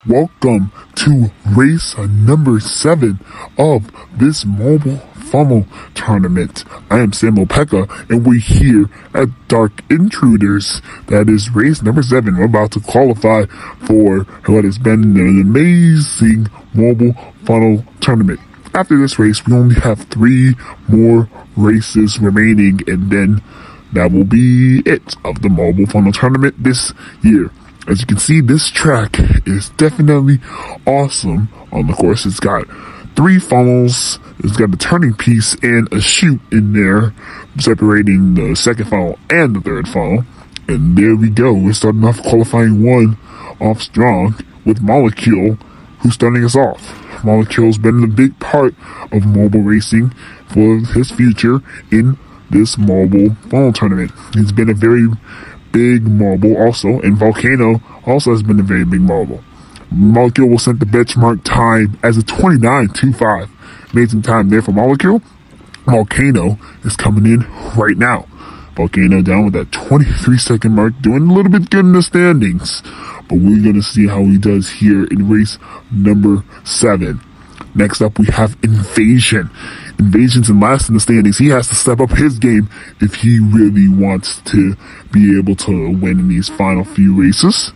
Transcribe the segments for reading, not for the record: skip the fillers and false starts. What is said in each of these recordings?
Welcome to race number 7 of this mobile funnel tournament. I am Samuel Pekka, and we're here at Dark Intruders. That is race number 7. We're about to qualify for what has been an amazing mobile funnel tournament. After this race, we only have 3 more races remaining, and then that will be it of the mobile funnel tournament this year. As you can see, this track is definitely awesome on the course. It's got 3 funnels, it's got a turning piece and a chute in there, separating the second funnel and the third funnel. And there we go. We're starting off qualifying 1 off strong with Molecule, who's starting us off. Molecule's been a big part of mobile racing for his future in this mobile funnel tournament. He's been a very big mobile also, and Volcano also has been a very big mobile. Molecule will set the benchmark time as a 29.25. Amazing time there for Molecule. Volcano is coming in right now. Volcano down with that 23-second mark, doing a little bit good in the standings. But we're going to see how he does here in race number 7. Next up, we have Invasion. Invasion's in last in the standings. He has to step up his game if he really wants to be able to win in these final few races.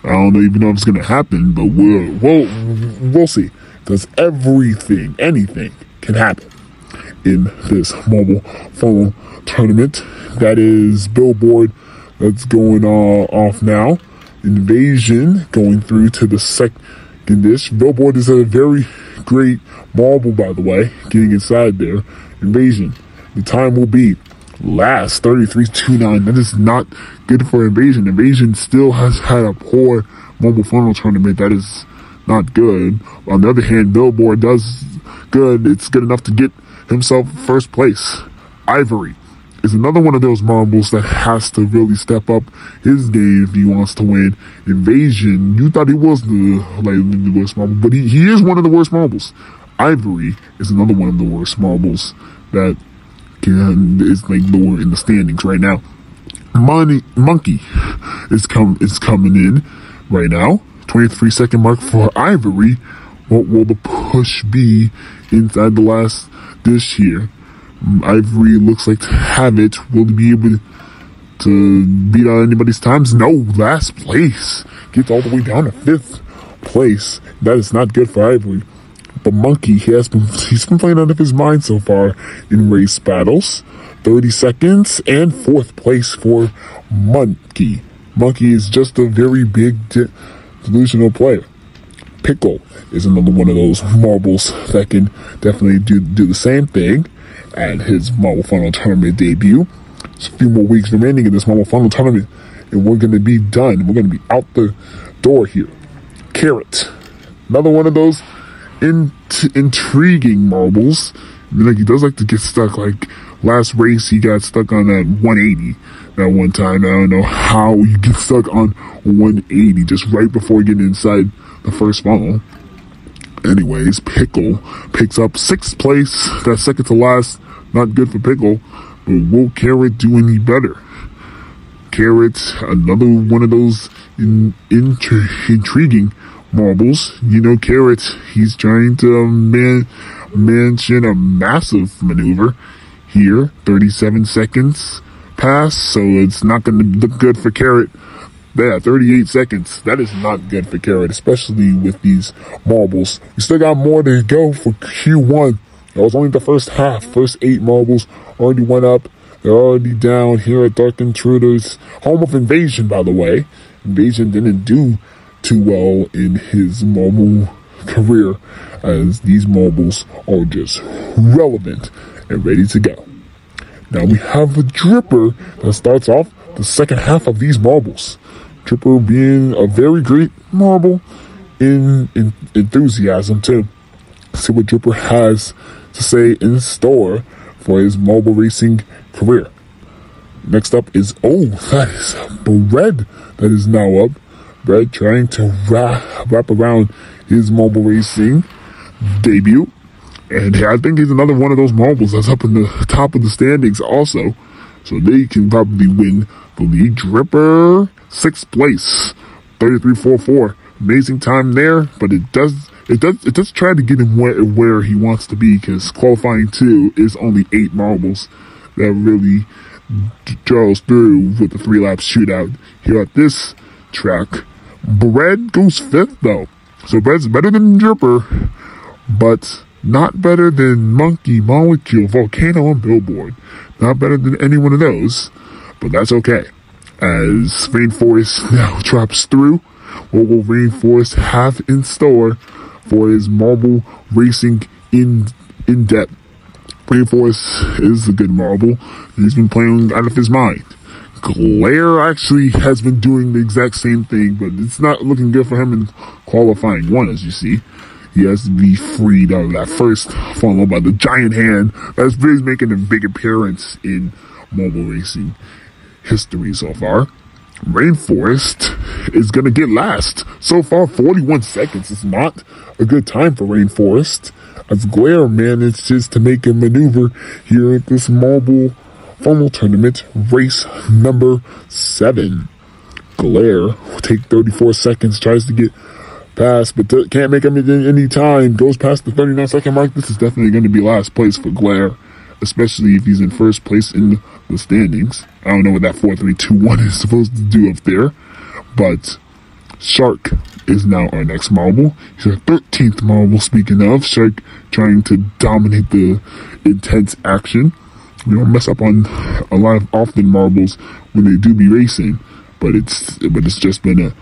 I don't even know if it's going to happen, but we'll see. Because anything can happen in this mobile funnel tournament. That is Billboard that's going off now. Invasion going through to the second dish. Billboard is a very great marble, by the way, getting inside there. Invasion, the time will be last 33.29. That is not good for Invasion. Invasion still has had a poor mobile funnel tournament. That is not good. On the other hand, Billboard does good. It's good enough to get himself first place. Ivory is another one of those marbles that has to really step up his game if he wants to win. Invasion, you thought he was the worst marble, but he is one of the worst marbles. Ivory is another one of the worst marbles that is lower in the standings right now. Monkey is coming in right now. 23-second mark for Ivory. What will the push be inside the last dish here? Ivory looks like to have it. Will he be able to beat out anybody's times? No, last place. Gets all the way down to 5th place. That is not good for Ivory. But Monkey, he's been playing out of his mind so far in race battles. 30 seconds and 4th place for Monkey. Monkey is just a very big delusional player. Pickle is another one of those marbles that can definitely do the same thing at his mobile funnel tournament debut. There's a few more weeks remaining in this mobile funnel tournament, and we're going to be done. We're going to be out the door here. Carrot, another one of those intriguing marbles. He does like to get stuck. Like last race, he got stuck on that 180 that one time. I don't know how you get stuck on 180 just right before getting inside the first funnel. Anyways, Pickle picks up 6th place. That's second to last. Not good for Pickle. But will Carrot do any better? Carrot, another one of those intriguing marbles. You know, Carrot, he's trying to mention a massive maneuver here. 37 seconds pass, so it's not going to look good for Carrot. Yeah, 38 seconds. That is not good for Carrot, especially with these marbles. We still got more to go for Q1. That was only the first half. First 8 marbles already went up. They're already down here at Dark Intruders. Home of Invasion, by the way. Invasion didn't do too well in his mobile career, as these marbles are just relevant and ready to go. Now we have a Dripper that starts off the second half of these marbles. Dripper being a very great marble in enthusiasm too. See what Dripper has to say in store for his mobile racing career. Next up is, that is Bread that is now up. Bread trying to wrap around his mobile racing debut. And I think he's another one of those marbles that's up in the top of the standings also. So they can probably win the league. Dripper, 6th place, 33.44. Amazing time there, but it does try to get him where he wants to be, because qualifying 2 is only 8 marbles that really draws through with the 3-lap shootout here at this track. Bread goes 5th though, so Bread's better than Dripper, but not better than Monkey, Molecule, Volcano, and Billboard. Not better than any one of those, but that's okay. As Rainforest now drops through, what will Rainforest have in store for his marble racing in depth? Rainforest is a good marble. He's been playing out of his mind. Glare actually has been doing the exact same thing, but it's not looking good for him in qualifying 1, as you see. He has to be freed out of that first funnel by the giant hand that's really making a big appearance in mobile racing history so far. Rainforest is going to get last. So far, 41 seconds is not a good time for Rainforest, as Glare manages to make a maneuver here at this mobile funnel tournament, race number 7. Glare will take 34 seconds, tries to get past, but can't make him any time, goes past the 39-second mark. This is definitely going to be last place for Glare, especially if he's in first place in the standings. I don't know what that 4-3-2-1 is supposed to do up there, but Shark is now our next marble. He's our 13th marble, speaking of. Shark trying to dominate the intense action. We don't mess up on a lot of often marbles when they do be racing, but it's just been a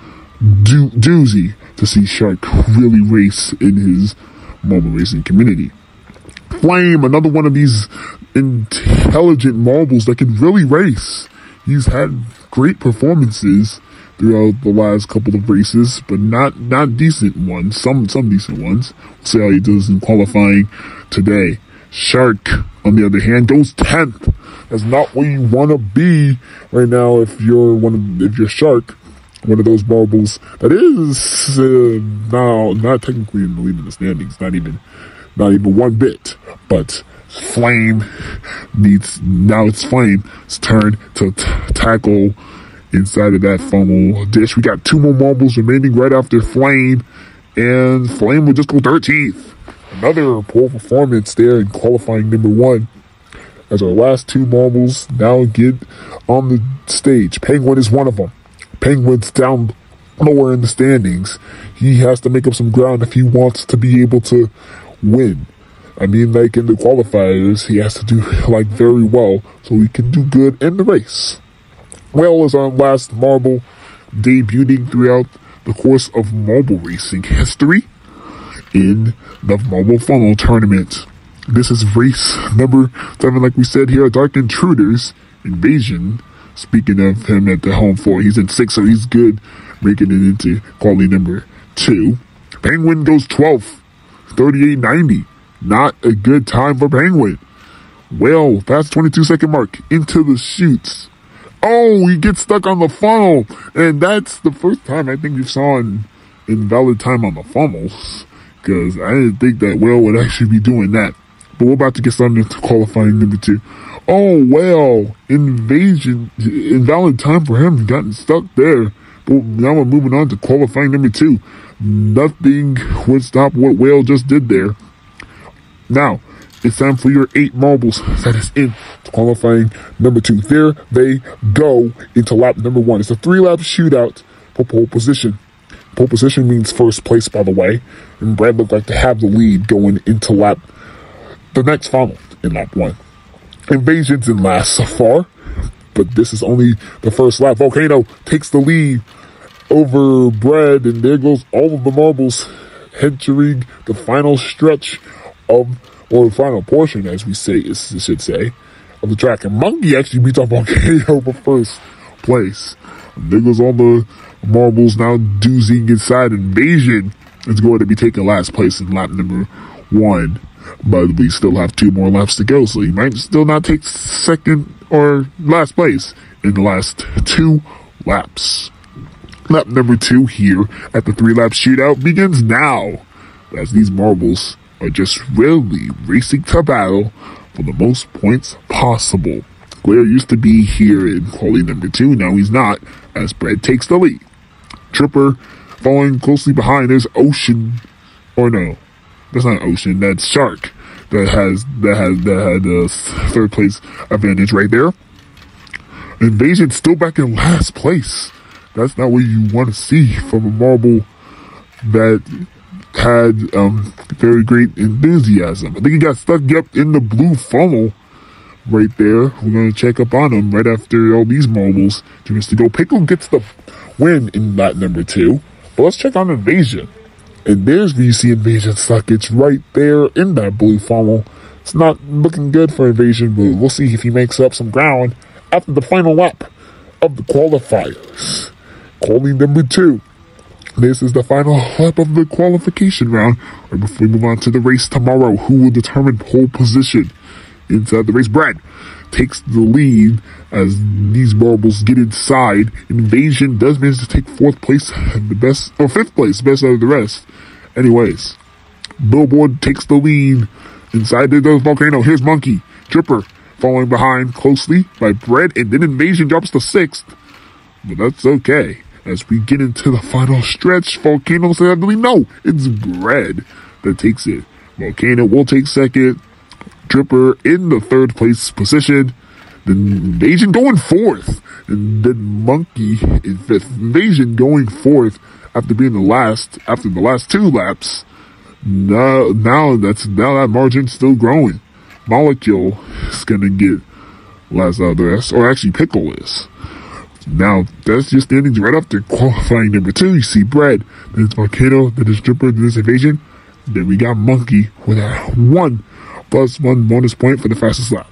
doozy to see Shark really race in his mobile racing community. Flame, another one of these intelligent marbles that can really race. He's had great performances throughout the last couple of races, but not decent ones. Some decent ones. We'll see how he does in qualifying today. Shark, on the other hand, goes 10th. That's not where you want to be right now if you're Shark, one of those marbles that is now not technically in the lead in the standings, not even one bit. But Flame it's Flame's turn to tackle inside of that funnel dish. We got 2 more marbles remaining right after Flame, and Flame will just go 13th. Another poor performance there in qualifying number 1, as our last 2 marbles now get on the stage. Penguin is one of them. Penguin's down lower in the standings. He has to make up some ground if he wants to be able to win. I mean, like in the qualifiers, he has to do very well so he can do good in the race. Well, as our last marble debuting throughout the course of mobile racing history in the mobile funnel tournament. This is race number 7, like we said here, Dark Intruders Invasion. Speaking of him at the home floor, he's in 6th, so he's good, making it into quality number 2. Penguin goes 12th, 38.90. Not a good time for Penguin. Well, past 22-second mark, into the chutes. Oh, he gets stuck on the funnel, and that's the first time I think we saw an invalid time on the funnels, because I didn't think that Will would actually be doing that. But we're about to get started into qualifying number 2. Oh, well, invalid time for him, gotten stuck there. But now we're moving on to qualifying number 2. Nothing would stop what Whale just did there. Now, it's time for your 8 marbles that is in qualifying number 2. There they go into lap number 1. It's a 3-lap shootout for pole position. Pole position means first place, by the way. And Brad looked like to have the lead going into the next funnel in lap 1. Invasion's in last so far, but this is only the first lap. Volcano takes the lead over Brad, and there goes all of the marbles entering the final stretch or the final portion, as we should say, of the track. And Monkey actually beats out Volcano for first place. And there goes all the marbles now doozing inside. Invasion is going to be taking last place in lap number 1. But we still have 2 more laps to go, so he might still not take second or last place in the last 2 laps. Lap number 2 here at the 3-lap shootout begins now, as these marbles are just really racing to battle for the most points possible. Glare used to be here in quality number 2, now he's not, as Brad takes the lead. Tripper Following closely behind, there's Ocean. Or no, that's not Ocean. That's Shark. That had the third place advantage right there. Invasion still back in last place. That's not what you want to see from a marble that had very great enthusiasm. I think he got stuck in the blue funnel right there. We're going to check up on him right after all these marbles. To go. Pickle gets the win in lap number 2. But let's check on Invasion. And there's where you see Invasion stuck. It's right there in that blue funnel. It's not looking good for Invasion, but we'll see if he makes up some ground after the final lap of the qualifiers. Quali number 2. This is the final lap of the qualification round. Right before we move on to the race tomorrow, who will determine pole position inside the race. Brad takes the lead as these marbles get inside. Invasion does manage to take 4th place, and the best, or 5th place, best out of the rest. Anyways, Billboard takes the lead inside the volcano. Here's Monkey, Tripper, following behind closely by Bread, and then Invasion drops to 6th. But that's okay. As we get into the final stretch, Volcano sadly, no, it's Bread that takes it. Volcano will take 2nd. Tripper in the 3rd place position. Then Invasion going 4th. And then Monkey in 5th. Invasion going 4th after being after the last 2 laps. Now that margin's still growing. Molecule is gonna get last out of the rest, or actually Pickle is. Now that's just standings right after qualifying number 2. You see Bread, then it's Volcano, then it's Tripper, then it's Invasion. Then we got Monkey with a 1+1 bonus point for the fastest lap.